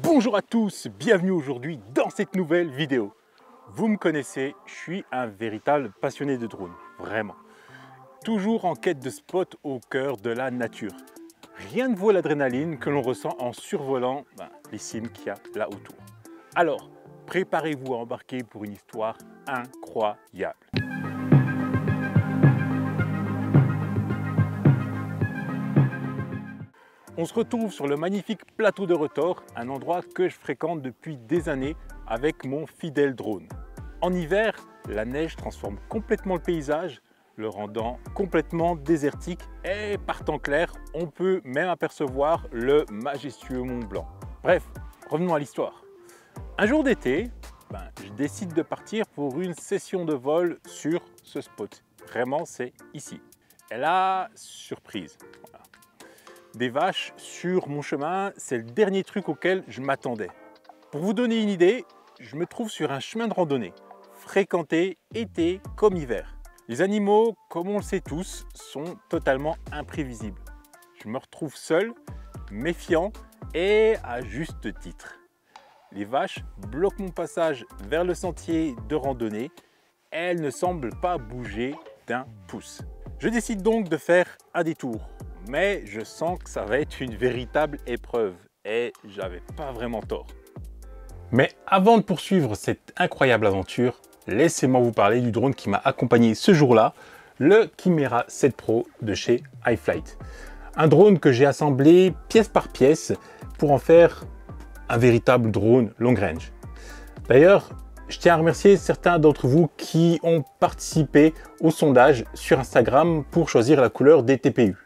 Bonjour à tous, bienvenue aujourd'hui dans cette nouvelle vidéo. Vous me connaissez, je suis un véritable passionné de drones, vraiment. Toujours en quête de spots au cœur de la nature. Rien ne vaut l'adrénaline que l'on ressent en survolant les cimes qu'il y a là autour. Alors, préparez-vous à embarquer pour une histoire incroyable. On se retrouve sur le magnifique plateau de Retors, un endroit que je fréquente depuis des années avec mon fidèle drone. En hiver, la neige transforme complètement le paysage, le rendant complètement désertique et par temps clair, on peut même apercevoir le majestueux Mont Blanc. Bref, revenons à l'histoire. Un jour d'été, je décide de partir pour une session de vol sur ce spot. Vraiment, c'est ici. Et là, surprise. Voilà. Des vaches sur mon chemin, c'est le dernier truc auquel je m'attendais. Pour vous donner une idée, je me trouve sur un chemin de randonnée, fréquenté été comme hiver. Les animaux, comme on le sait tous, sont totalement imprévisibles. Je me retrouve seul, méfiant et à juste titre. Les vaches bloquent mon passage vers le sentier de randonnée. Elles ne semblent pas bouger d'un pouce. Je décide donc de faire un détour. Mais je sens que ça va être une véritable épreuve et j'avais pas vraiment tort. Mais avant de poursuivre cette incroyable aventure, laissez-moi vous parler du drone qui m'a accompagné ce jour-là, le Chimera 7 Pro de chez iFlight. Un drone que j'ai assemblé pièce par pièce pour en faire un véritable drone long range. D'ailleurs, je tiens à remercier certains d'entre vous qui ont participé au sondage sur Instagram pour choisir la couleur des TPU.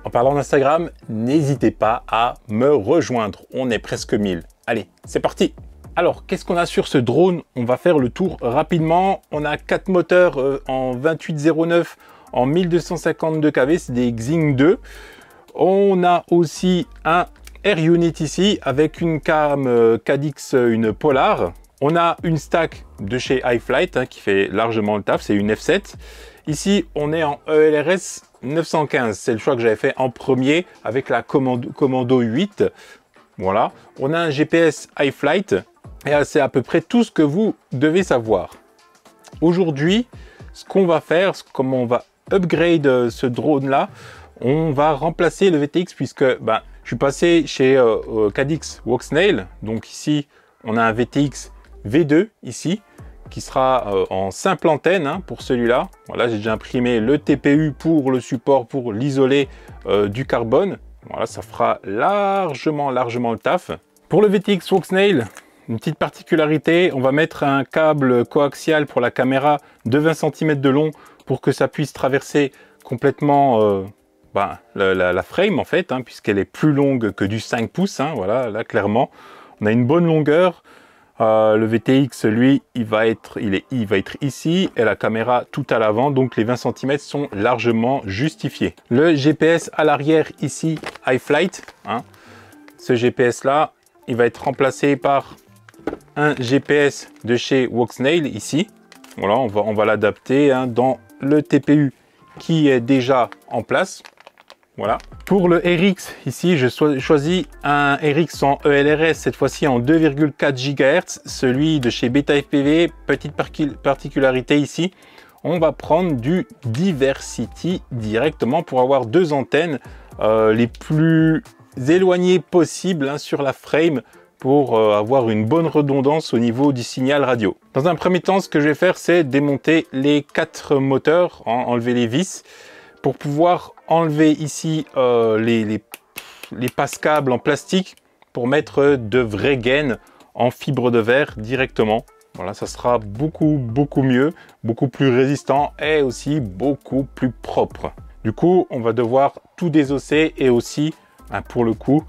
En parlant d'Instagram, n'hésitez pas à me rejoindre. On est presque 1000. Allez, c'est parti! Alors, qu'est-ce qu'on a sur ce drone? On va faire le tour rapidement. On a 4 moteurs en 2809 en 1252 kV, c'est des Xing 2. On a aussi un Air Unit ici avec une cam Cadix, une Polar. On a une stack de chez iFlight qui fait largement le taf, c'est une F7. Ici, on est en ELRS 915, c'est le choix que j'avais fait en premier avec la Commando 8. Voilà, on a un GPS iFlight et c'est à peu près tout ce que vous devez savoir. Aujourd'hui, ce qu'on va faire, comment on va upgrade ce drone-là, on va remplacer le VTX puisque je suis passé chez Cadix Walksnail. Donc ici, on a un VTX V2 ici, qui sera en simple antenne pour celui-là. Voilà, j'ai déjà imprimé le TPU pour le support, pour l'isoler du carbone. Voilà, ça fera largement le taf. Pour le VTX Walksnail, une petite particularité, on va mettre un câble coaxial pour la caméra de 20 cm de long pour que ça puisse traverser complètement la frame en fait, puisqu'elle est plus longue que du 5 pouces. Voilà, là clairement, on a une bonne longueur. Le VTX, lui, il va être ici et la caméra tout à l'avant, donc les 20 cm sont largement justifiés. Le GPS à l'arrière ici, iFlight, ce GPS là, il va être remplacé par un GPS de chez Walksnail ici. Voilà, on va l'adapter dans le TPU qui est déjà en place. Voilà. Pour le RX, ici, je choisis un RX en ELRS, cette fois-ci en 2,4 GHz, celui de chez Beta FPV. Petite particularité ici, on va prendre du Diversity directement pour avoir deux antennes les plus éloignées possibles sur la frame pour avoir une bonne redondance au niveau du signal radio. Dans un premier temps, ce que je vais faire, c'est démonter les 4 moteurs, enlever les vis, pour pouvoir enlever ici les passes-câbles en plastique pour mettre de vraies gaines en fibre de verre directement. Voilà, ça sera beaucoup mieux, beaucoup plus résistant et aussi beaucoup plus propre. Du coup, on va devoir tout désosser et aussi, pour le coup,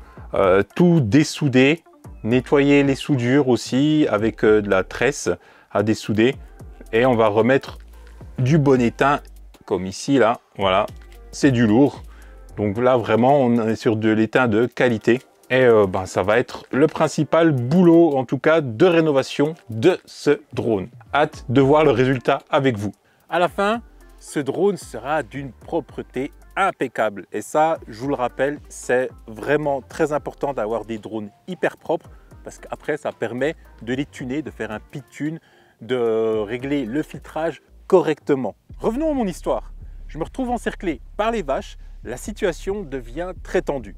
tout dessouder, nettoyer les soudures aussi avec de la tresse à dessouder et on va remettre du bon étain comme ici là. Voilà, c'est du lourd. Donc là, vraiment, on est sur de l'étain de qualité. Et ça va être le principal boulot, en tout cas, de rénovation de ce drone. Hâte de voir le résultat avec vous. À la fin, ce drone sera d'une propreté impeccable. Et ça, je vous le rappelle, c'est vraiment très important d'avoir des drones hyper propres parce qu'après, ça permet de les tuner, de faire un pitune, de régler le filtrage correctement. Revenons à mon histoire. Je me retrouve encerclé par les vaches. La situation devient très tendue.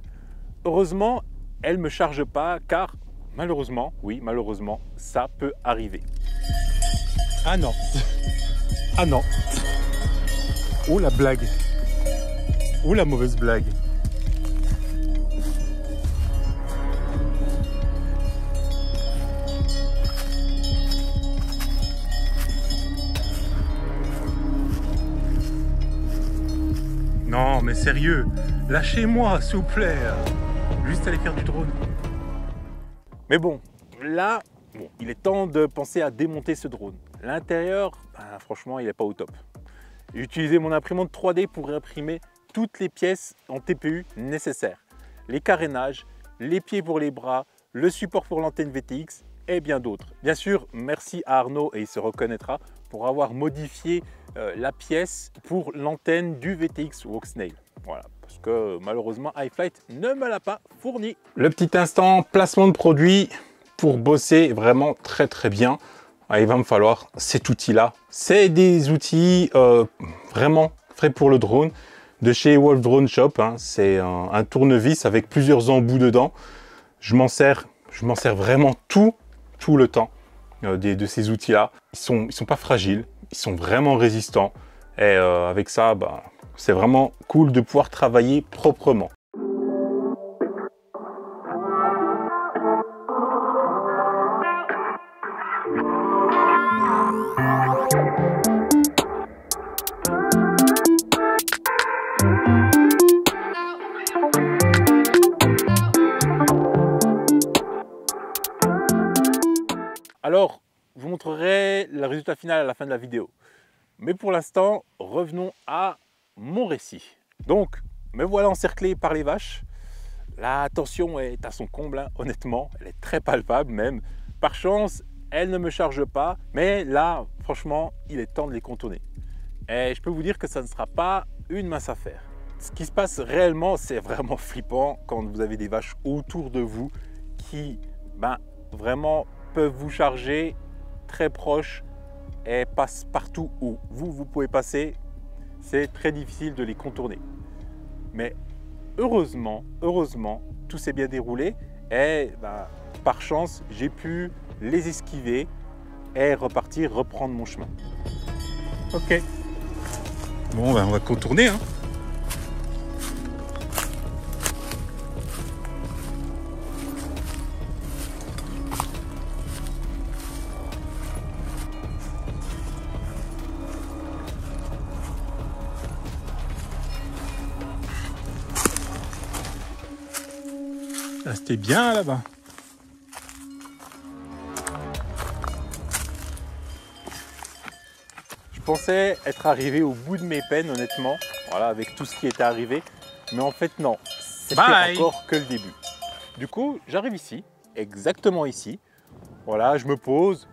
Heureusement, elle ne me charge pas car malheureusement, oui, malheureusement, ça peut arriver. Ah non. Ah non. Oh la blague. Oh la mauvaise blague. Non mais sérieux, lâchez-moi s'il vous plaît. Juste aller faire du drone. Mais bon, là, il est temps de penser à démonter ce drone. L'intérieur, franchement, il n'est pas au top. J'ai utilisé mon imprimante 3D pour imprimer toutes les pièces en TPU nécessaires. Les carénages, les pieds pour les bras, le support pour l'antenne VTX et bien d'autres. Bien sûr, merci à Arnaud, et il se reconnaîtra, pour avoir modifié la pièce pour l'antenne du VTX Walksnail. Voilà, parce que malheureusement, iFlight ne me l'a pas fourni. Le petit instant placement de produit pour bosser vraiment très bien. Il va me falloir cet outil-là. C'est des outils vraiment faits pour le drone de chez Wolf Drone Shop. Hein. C'est un tournevis avec plusieurs embouts dedans. Je m'en sers vraiment tout le temps de ces outils-là. Ils sont pas fragiles, ils sont vraiment résistants. Et avec ça, c'est vraiment cool de pouvoir travailler proprement. Alors, je vous montrerai le résultat final à la fin de la vidéo. Mais pour l'instant, revenons à mon récit. Donc, me voilà encerclé par les vaches. La tension est à son comble, hein, honnêtement. Elle est très palpable même. Par chance, elle ne me charge pas. Mais là, franchement, il est temps de les contourner. Et je peux vous dire que ça ne sera pas une mince affaire. Ce qui se passe réellement, c'est vraiment flippant quand vous avez des vaches autour de vous qui, vraiment peuvent vous charger très proche et passent partout où vous pouvez passer. C'est très difficile de les contourner. Mais heureusement, tout s'est bien déroulé et par chance, j'ai pu les esquiver et reprendre mon chemin. Ok. Bon, on va contourner. Hein. Restez bien là-bas. Je pensais être arrivé au bout de mes peines, honnêtement, voilà, avec tout ce qui était arrivé. Mais en fait, non, c'était encore que le début. Du coup, j'arrive ici, exactement ici. Voilà, je me pose,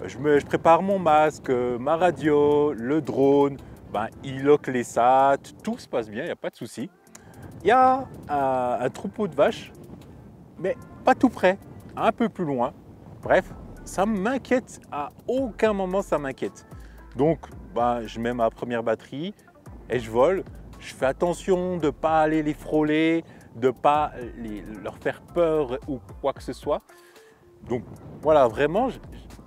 je prépare mon masque, ma radio, le drone, il lock les SAT, tout se passe bien, il n'y a pas de souci. Il y a un troupeau de vaches, mais pas tout près, un peu plus loin. Bref, ça m'inquiète, à aucun moment ça m'inquiète. Donc, je mets ma première batterie et je vole. Je fais attention de ne pas aller les frôler, de ne pas leur faire peur ou quoi que ce soit. Donc voilà, vraiment,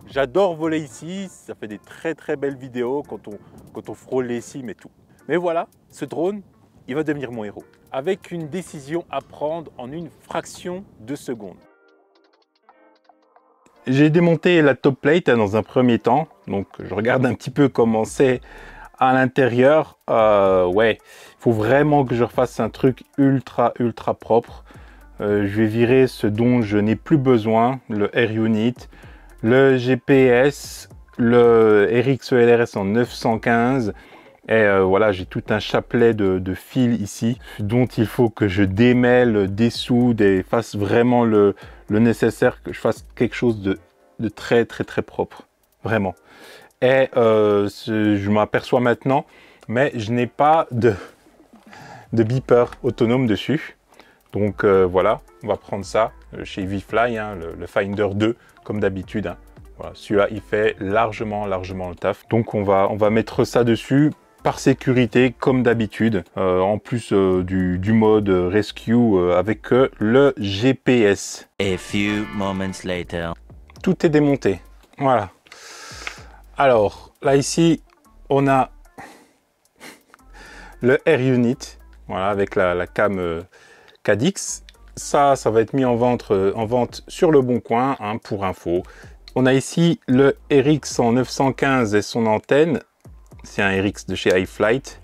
j'adore voler ici. Ça fait des très belles vidéos quand on frôle les cimes et tout. Mais voilà, ce drone, il va devenir mon héros, avec une décision à prendre en une fraction de seconde. J'ai démonté la top plate dans un premier temps, donc je regarde un petit peu comment c'est à l'intérieur. Ouais, il faut vraiment que je refasse un truc ultra propre. Je vais virer ce dont je n'ai plus besoin, le Air Unit, le GPS, le RX-ELRS en 915. Et voilà, j'ai tout un chapelet de fils ici dont il faut que je démêle, dessoude et fasse vraiment le nécessaire, que je fasse quelque chose de très propre, vraiment. Et je m'aperçois maintenant, mais je n'ai pas de beeper autonome dessus. Donc voilà, on va prendre ça chez VFly, hein, le Finder 2 comme d'habitude. Hein. Voilà, celui-là il fait largement le taf. Donc on va mettre ça dessus par sécurité comme d'habitude, en plus du mode rescue avec le GPS. A few moments later. Tout est démonté. Voilà. Alors là ici on a le Air Unit, voilà, avec la cam Cadix. Ça va être mis en vente sur le Bon Coin, hein, pour info. On a ici le RX en 915 et son antenne. C'est un RX de chez iFlight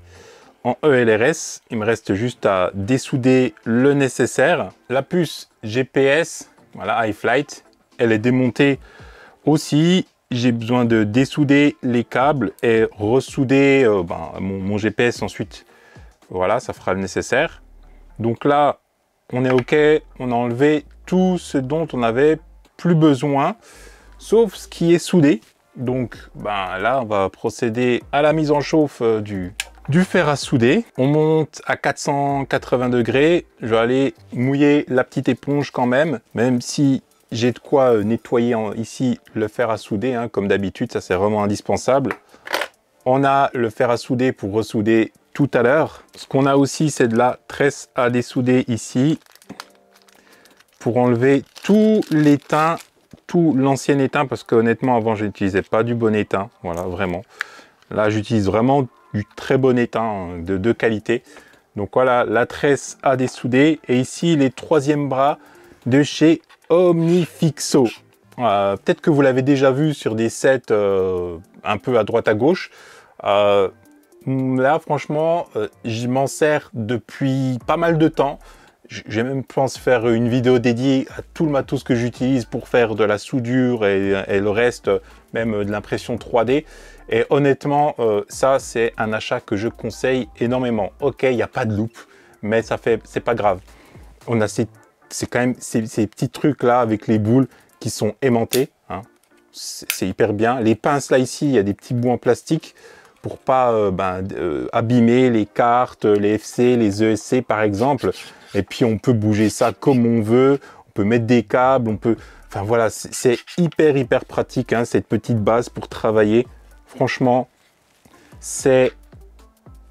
en ELRS. Il me reste juste à dessouder le nécessaire. La puce GPS, voilà, iFlight, elle est démontée aussi. J'ai besoin de dessouder les câbles et ressouder mon GPS ensuite. Voilà, ça fera le nécessaire. Donc là, on est OK, on a enlevé tout ce dont on n'avait plus besoin, sauf ce qui est soudé. Donc là, on va procéder à la mise en chauffe du fer à souder. On monte à 480 degrés. Je vais aller mouiller la petite éponge quand même si j'ai de quoi nettoyer ici le fer à souder, hein, comme d'habitude, ça c'est vraiment indispensable. On a le fer à souder pour ressouder tout à l'heure. Ce qu'on a aussi, c'est de la tresse à dessouder ici pour enlever tout l'étain, tout l'ancien étain, parce que honnêtement avant je n'utilisais pas du bon étain, voilà, vraiment. Là j'utilise vraiment du très bon étain, hein, de qualité. Donc voilà, la tresse à dessouder. Et ici les troisièmes bras de chez Omnifixo. Peut-être que vous l'avez déjà vu sur des sets un peu à droite à gauche. Là franchement je m'en sers depuis pas mal de temps. J'ai même pensé faire une vidéo dédiée à tout le matos que j'utilise pour faire de la soudure et le reste, même de l'impression 3D. Et honnêtement ça c'est un achat que je conseille énormément. Ok, il n'y a pas de loupe, mais c'est pas grave. On a c'est quand même ces petits trucs là avec les boules qui sont aimantés, hein. C'est hyper bien. Les pinces là ici, il y a des petits bouts en plastique pour pas abîmer les cartes, les FC, les ESC par exemple. Et puis on peut bouger ça comme on veut, on peut mettre des câbles, on peut... Enfin voilà, c'est hyper pratique, hein, cette petite base pour travailler. Franchement, c'est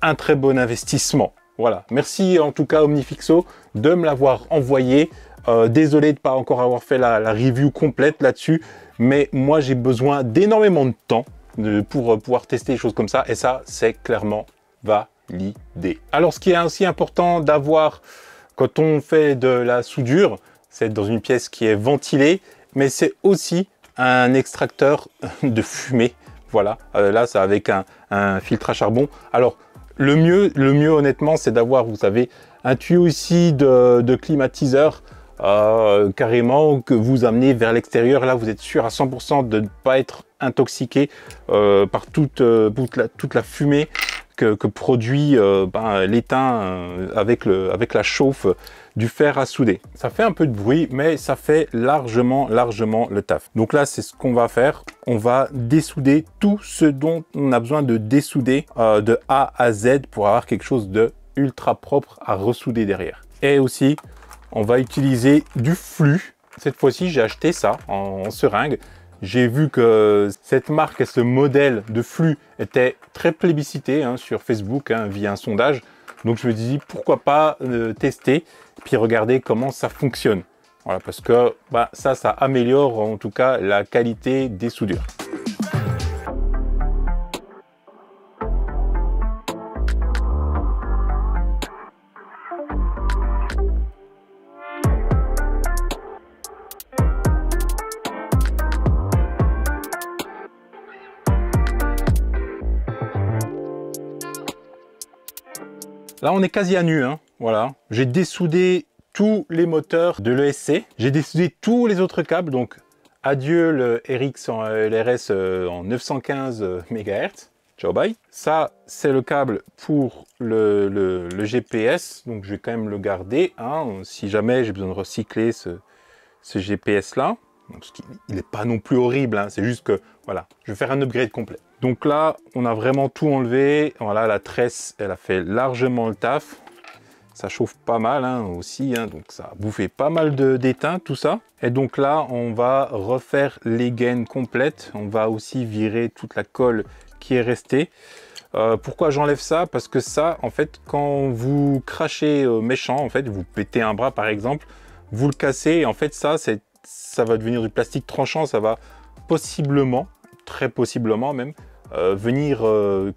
un très bon investissement. Voilà, merci en tout cas Omnifixo de me l'avoir envoyé. Désolé de ne pas encore avoir fait la review complète là-dessus, mais moi j'ai besoin d'énormément de temps pour pouvoir tester des choses comme ça, et ça c'est clairement validé. Alors ce qui est aussi important d'avoir quand on fait de la soudure, c'est dans une pièce qui est ventilée, mais c'est aussi un extracteur de fumée. Voilà, là c'est avec un filtre à charbon. Alors le mieux honnêtement, c'est d'avoir, vous savez, un tuyau ici de climatiseur carrément que vous amenez vers l'extérieur. Là, vous êtes sûr à 100% de ne pas être intoxiqué par toute la fumée que produit l'étain avec la chauffe du fer à souder. Ça fait un peu de bruit, mais ça fait largement le taf. Donc là, c'est ce qu'on va faire. On va dessouder tout ce dont on a besoin de dessouder de A à Z pour avoir quelque chose de ultra propre à ressouder derrière. Et aussi, on va utiliser du flux. Cette fois-ci, j'ai acheté ça en seringue. J'ai vu que cette marque et ce modèle de flux était très plébiscité sur Facebook via un sondage. Donc je me dis pourquoi pas tester puis regarder comment ça fonctionne. Voilà, parce que ça améliore en tout cas la qualité des soudures. Là, on est quasi à nu, hein. Voilà. J'ai dessoudé tous les moteurs de l'ESC. J'ai dessoudé tous les autres câbles. Donc, adieu le RX en LRS en 915 MHz. Ciao, bye. Ça, c'est le câble pour le GPS. Donc, je vais quand même le garder, hein, si jamais j'ai besoin de recycler ce GPS-là. Il n'est pas non plus horrible, hein. C'est juste que, voilà, je vais faire un upgrade complet. Donc là, on a vraiment tout enlevé. Voilà, la tresse, elle a fait largement le taf. ça chauffe pas mal hein, aussi, hein, donc ça a bouffé pas mal d'étain tout ça. Et donc là, on va refaire les gaines complètes. On va aussi virer toute la colle qui est restée. Pourquoi j'enlève ça? Parce que ça, en fait, quand vous crachez méchant, en fait, vous pétez un bras par exemple, vous le cassez, et en fait ça va devenir du plastique tranchant, ça va possiblement, très possiblement même, venir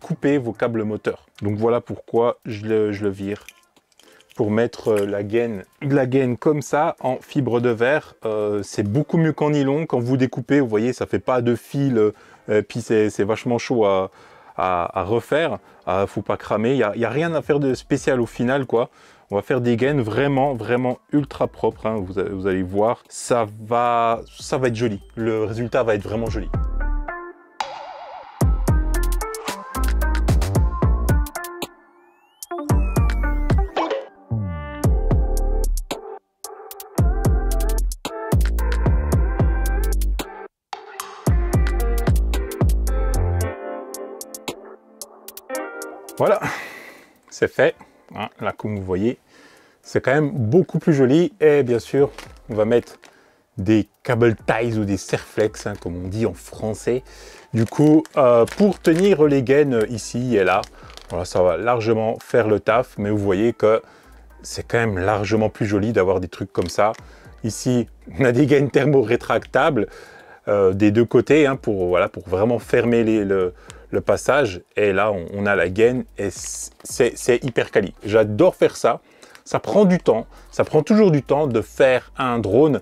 couper vos câbles moteurs. Donc voilà pourquoi je le vire. Pour mettre la gaine comme ça en fibre de verre, c'est beaucoup mieux qu'en nylon. Quand vous découpez, vous voyez, ça fait pas de fil, puis c'est vachement chaud à refaire. Faut pas cramer, il y a rien à faire de spécial au final, quoi. On va faire des gaines vraiment ultra propres, hein. Vous allez voir, ça va être joli. Le résultat va être vraiment joli. Voilà, c'est fait. Hein, là, comme vous voyez, c'est quand même beaucoup plus joli. Et bien sûr, on va mettre des cable ties ou des serflex, hein, comme on dit en français. Du coup, pour tenir les gaines ici et là, voilà, ça va largement faire le taf. Mais vous voyez que c'est quand même largement plus joli d'avoir des trucs comme ça. Ici, on a des gaines thermo-rétractables des deux côtés, hein, pour vraiment fermer le passage. Et là, on a la gaine et c'est hyper quali. J'adore faire ça. Ça prend du temps. Ça prend toujours du temps de faire un drone,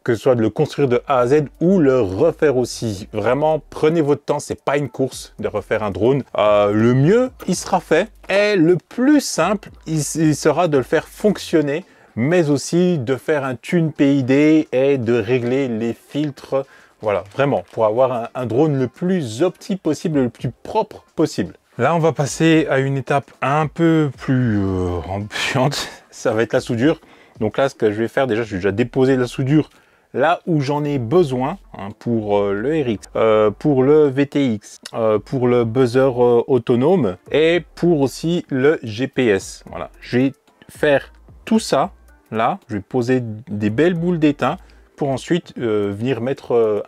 que ce soit de le construire de A à Z ou le refaire aussi. Vraiment, prenez votre temps. C'est pas une course de refaire un drone. Le mieux, il sera fait. Et le plus simple, il sera de le faire fonctionner, mais aussi de faire un tune PID et de régler les filtres. Voilà, vraiment, pour avoir un drone le plus opti possible, le plus propre possible. Là, on va passer à une étape un peu plus ambiante. Ça va être la soudure. Donc là, ce que je vais faire, déjà, je vais déjà déposer la soudure là où j'en ai besoin, hein, pour le RX, pour le VTX, pour le buzzer autonome et pour aussi le GPS. Voilà, je vais faire tout ça. Là, je vais poser des belles boules d'étain, pour ensuite venir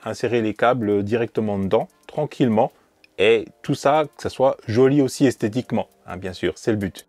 insérer les câbles directement dedans, tranquillement. Et tout ça, que ça soit joli aussi esthétiquement, hein, bien sûr, c'est le but.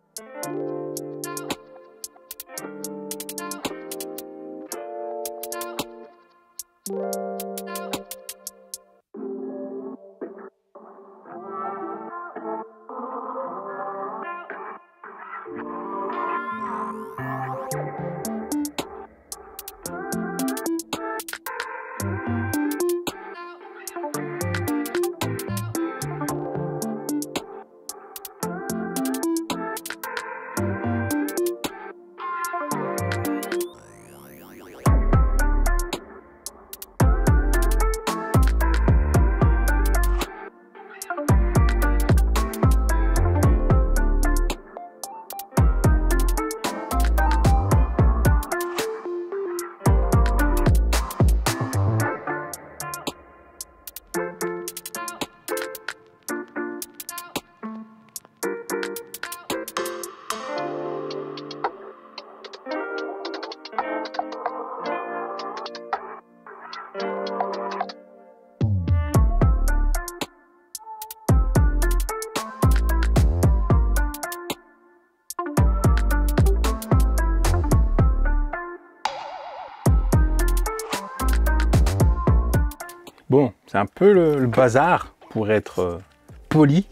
Bon, c'est un peu le bazar pour être poli,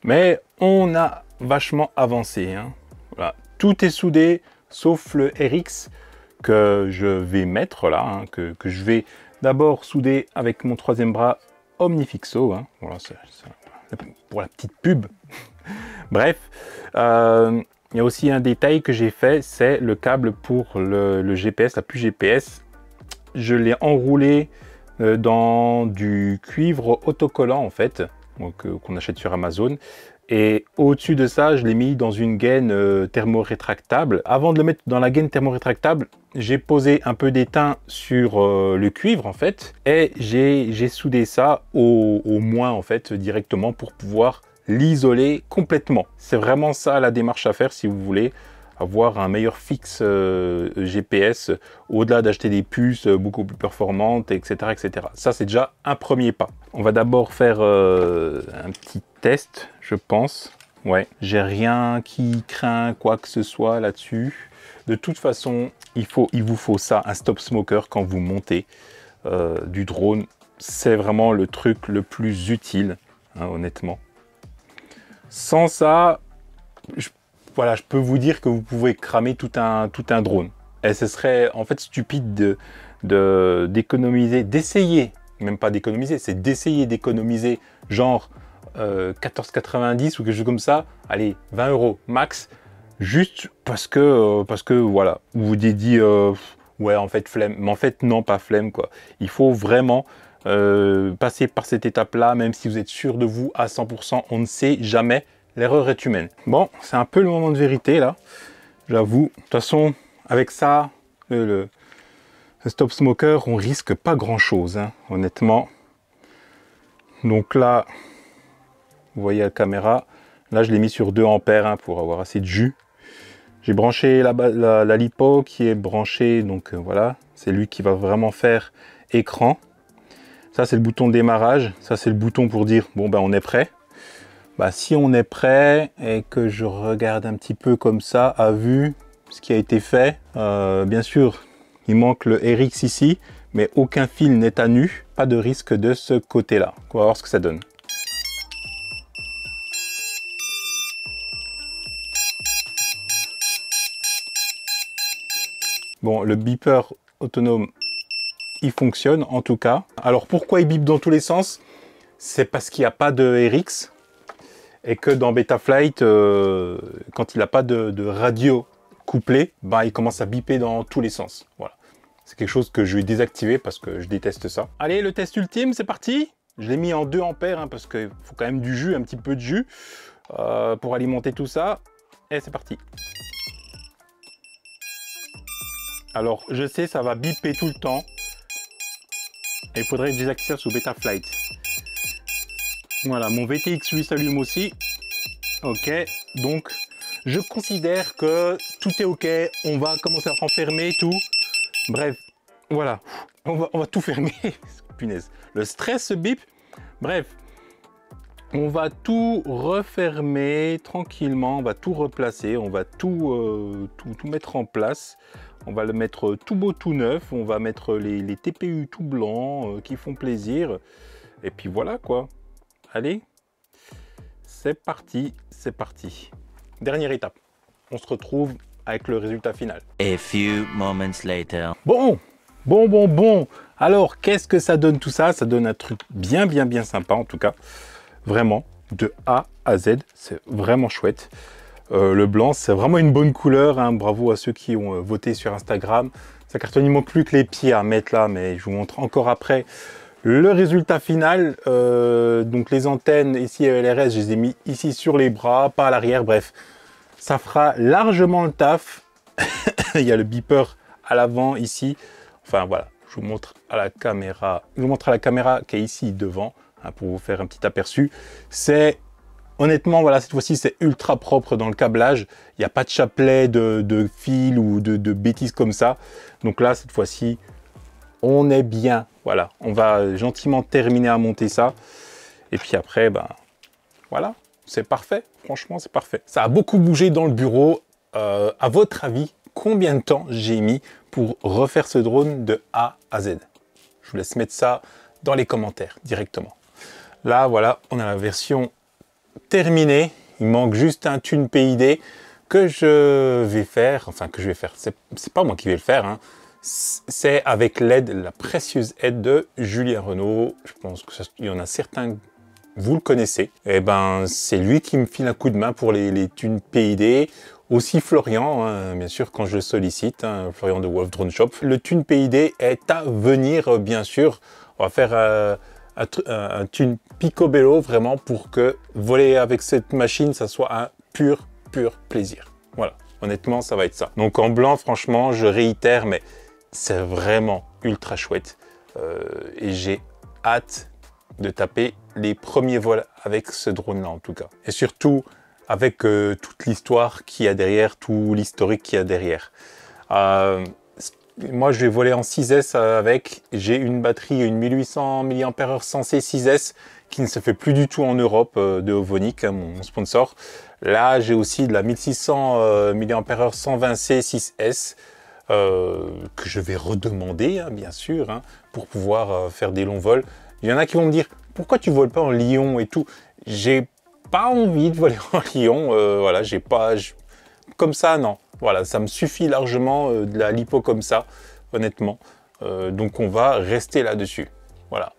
mais on a vachement avancé, hein. Voilà, tout est soudé, sauf le RX que je vais mettre là, hein, que je vais d'abord souder avec mon troisième bras Omnifixo, hein. Voilà, c'est pour la petite pub. Bref, il y a aussi un détail que j'ai fait, c'est le câble pour le GPS, la puce GPS. Je l'ai enroulé dans du cuivre autocollant en fait, qu'on achète sur Amazon, et au-dessus de ça je l'ai mis dans une gaine thermorétractable. Avant de le mettre dans la gaine thermorétractable, j'ai posé un peu d'étain sur le cuivre en fait, et j'ai soudé ça au moins en fait directement pour pouvoir l'isoler complètement. C'est vraiment ça la démarche à faire si vous voulez. avoir un meilleur fixe GPS, au-delà d'acheter des puces beaucoup plus performantes, etc. etc. Ça, c'est déjà un premier pas. On va d'abord faire un petit test, je pense. Ouais, j'ai rien qui craint quoi que ce soit là-dessus. De toute façon, il vous faut ça, un stop smoker quand vous montez du drone. C'est vraiment le truc le plus utile, hein, honnêtement. Sans ça, voilà, je peux vous dire que vous pouvez cramer tout un drone. Et ce serait en fait stupide d'économiser, d'essayer, même pas d'économiser, c'est d'essayer d'économiser genre 14,90 ou quelque chose comme ça, allez, 20 € max, juste parce que voilà, vous vous dit ouais, en fait flemme, mais en fait non, pas flemme quoi. Il faut vraiment passer par cette étape-là, même si vous êtes sûr de vous à 100%, on ne sait jamais, l'erreur est humaine. Bon, c'est un peu le moment de vérité là, j'avoue. De toute façon, avec ça, le stop smoker, on risque pas grand-chose, hein, honnêtement. Donc là, vous voyez la caméra, là je l'ai mis sur 2 ampères hein, pour avoir assez de jus. J'ai branché la lipo qui est branchée, donc voilà, c'est lui qui va vraiment faire écran. Ça c'est le bouton de démarrage, ça c'est le bouton pour dire bon ben on est prêt. Bah, si on est prêt et que je regarde un petit peu comme ça à vue ce qui a été fait, bien sûr il manque le RX ici, mais aucun fil n'est à nu, pas de risque de ce côté là. On va voir ce que ça donne. Bon, le beeper autonome, il fonctionne en tout cas. Alors pourquoi il bip dans tous les sens? C'est parce qu'il n'y a pas de RX et que dans Betaflight, quand il n'a pas de radio couplée, bah, il commence à biper dans tous les sens. Voilà. C'est quelque chose que je vais désactiver parce que je déteste ça. Allez, le test ultime, c'est parti. Je l'ai mis en 2 ampères hein, parce qu'il faut quand même du jus, un petit peu de jus pour alimenter tout ça. Et c'est parti. Alors, je sais, ça va biper tout le temps. Et il faudrait désactiver sous Betaflight. Voilà, mon VTX lui s'allume aussi. Ok, donc je considère que tout est ok. On va commencer à renfermer tout. Bref, voilà. On va tout fermer. Punaise. Le stress se bip. Bref, on va tout refermer tranquillement. On va tout replacer. On va tout mettre en place. On va le mettre tout beau, tout neuf. On va mettre les TPU tout blancs qui font plaisir. Et puis voilà quoi. Allez, c'est parti, c'est parti. Dernière étape. On se retrouve avec le résultat final. A few moments later. Bon. Alors, qu'est-ce que ça donne tout ça? Ça donne un truc bien sympa en tout cas. Vraiment, de A à Z. C'est vraiment chouette. Le blanc, c'est vraiment une bonne couleur, hein. Bravo à ceux qui ont voté sur Instagram. Ça cartonne, il manque plus que les pieds à mettre là, mais je vous montre encore après le résultat final. Donc les antennes ici LRS, je les ai mis ici sur les bras, pas à l'arrière. Bref, ça fera largement le taf. Il y a le beeper à l'avant ici. Enfin voilà, je vous montre à la caméra. Je vous montre à la caméra qui est ici devant, hein, pour vous faire un petit aperçu. C'est honnêtement, voilà, cette fois-ci, c'est ultra propre dans le câblage. Il n'y a pas de chapelet de fil ou de bêtises comme ça. Donc là, cette fois-ci, on est bien. Voilà, on va gentiment terminer à monter ça. Et puis après, ben voilà, c'est parfait. Franchement, c'est parfait. Ça a beaucoup bougé dans le bureau. À votre avis, combien de temps j'ai mis pour refaire ce drone de A à Z? Je vous laisse mettre ça dans les commentaires directement. Là, voilà, on a la version terminé. Il manque juste un tune PID que je vais faire, enfin que je vais faire, c'est pas moi qui vais le faire, hein. C'est avec l'aide, la précieuse aide de Julien Renaud. Je pense qu'il y en a certains, vous le connaissez. Et ben c'est lui qui me file un coup de main pour les tunes PID. Aussi Florian, hein, bien sûr, quand je le sollicite, hein, Florian de Wolf Drone Shop. Le tune PID est à venir, bien sûr. On va faire un tune picobello vraiment pour que voler avec cette machine, ça soit un pur plaisir. Voilà, honnêtement, ça va être ça. Donc en blanc, franchement, je réitère, mais c'est vraiment ultra chouette. Et j'ai hâte de taper les premiers vols avec ce drone-là, en tout cas. Et surtout, avec toute l'histoire qu'il y a derrière, tout l'historique qu'il y a derrière. Moi, je vais voler en 6S avec. J'ai une batterie, une 1800 mAh Sensei 6S qui ne se fait plus du tout en Europe de Ovonic, hein, mon sponsor. Là, j'ai aussi de la 1600 mAh 120C 6S que je vais redemander, hein, bien sûr, hein, pour pouvoir faire des longs vols. Il y en a qui vont me dire, pourquoi tu voles pas en Lyon et tout? J'ai pas envie de voler en Lyon, voilà, j'ai pas... Comme ça, non. Voilà, ça me suffit largement de la lipo comme ça, honnêtement. Donc on va rester là-dessus. Voilà.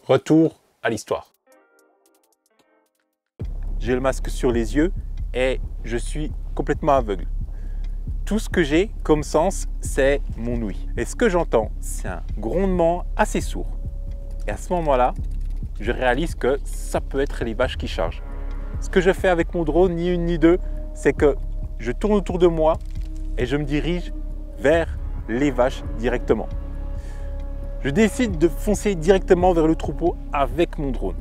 Retour à l'histoire. J'ai le masque sur les yeux et je suis complètement aveugle. Tout ce que j'ai comme sens, c'est mon ouïe. Et ce que j'entends, c'est un grondement assez sourd. Et à ce moment-là, je réalise que ça peut être les vaches qui chargent. Ce que je fais avec mon drone, ni une ni deux, c'est que je tourne autour de moi et je me dirige vers les vaches directement. Je décide de foncer directement vers le troupeau avec mon drone.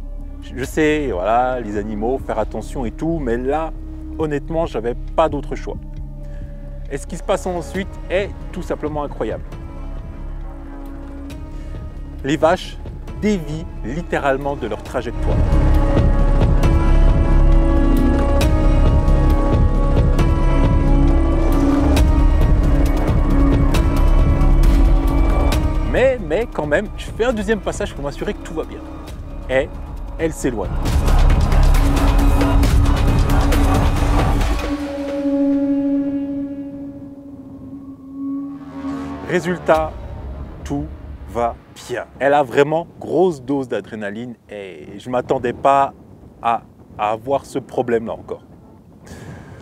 Je sais, voilà, les animaux, faire attention et tout, mais là, honnêtement, je n'avais pas d'autre choix. Et ce qui se passe ensuite est tout simplement incroyable. Les vaches dévient littéralement de leur trajectoire. Mais quand même, je fais un deuxième passage pour m'assurer que tout va bien. Et elle s'éloigne. Résultat, tout va bien. Elle a vraiment grosse dose d'adrénaline et je ne m'attendais pas à avoir ce problème-là encore.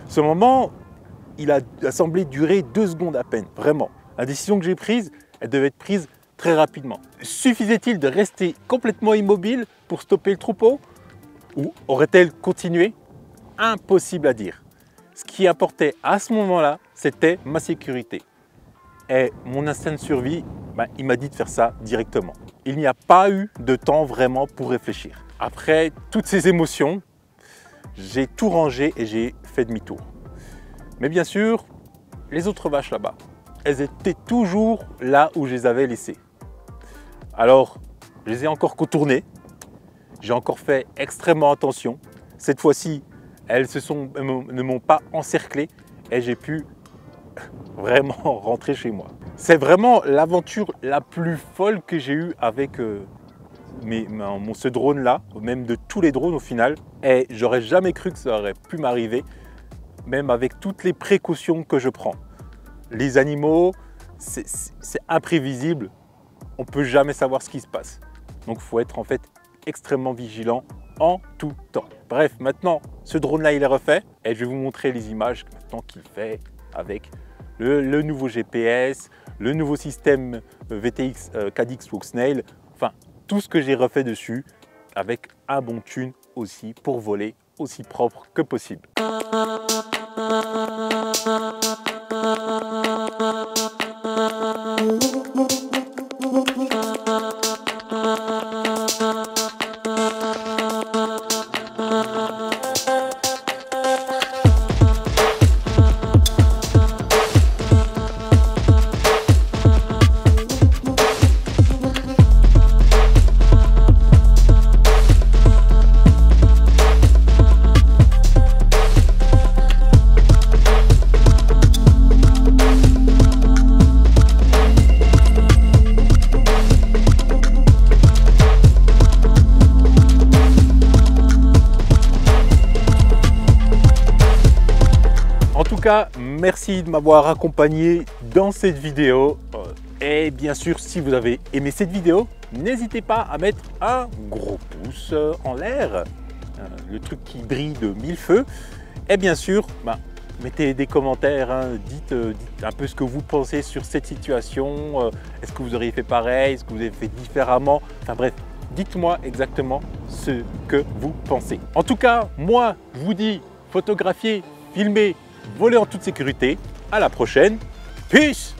Ce moment, il a semblé durer 2 secondes à peine, vraiment. La décision que j'ai prise, elle devait être prise très rapidement. Suffisait-il de rester complètement immobile pour stopper le troupeau? Ou aurait-elle continué? Impossible à dire. Ce qui importait à ce moment-là, c'était ma sécurité. Et mon instinct de survie, il m'a dit de faire ça directement. Il n'y a pas eu de temps vraiment pour réfléchir. Après toutes ces émotions, j'ai tout rangé et j'ai fait demi-tour. Mais bien sûr, les autres vaches là-bas, elles étaient toujours là où je les avais laissées. Alors, je les ai encore contournées. J'ai encore fait extrêmement attention. Cette fois-ci, elles ne m'ont pas encerclé et j'ai pu vraiment rentrer chez moi. C'est vraiment l'aventure la plus folle que j'ai eue avec ce drone-là, même de tous les drones au final. Et j'aurais jamais cru que ça aurait pu m'arriver, même avec toutes les précautions que je prends. Les animaux, c'est imprévisible. On ne peut jamais savoir ce qui se passe. Donc il faut être en fait extrêmement vigilant en tout temps. Bref, maintenant, ce drone-là, il est refait. Et je vais vous montrer les images maintenant qu'il fait avec le nouveau GPS, le nouveau système VTX Cadix Walksnail. Enfin, tout ce que j'ai refait dessus avec un bon tune aussi pour voler aussi propre que possible. Merci de m'avoir accompagné dans cette vidéo et bien sûr si vous avez aimé cette vidéo, n'hésitez pas à mettre un gros pouce en l'air, le truc qui brille de 1000 feux, et bien sûr mettez des commentaires, hein, dites un peu ce que vous pensez sur cette situation, est-ce que vous auriez fait pareil, est-ce que vous avez fait différemment, enfin bref, dites-moi exactement ce que vous pensez. En tout cas, moi je vous dis photographier, filmer, voler en toute sécurité. À la prochaine. Peace!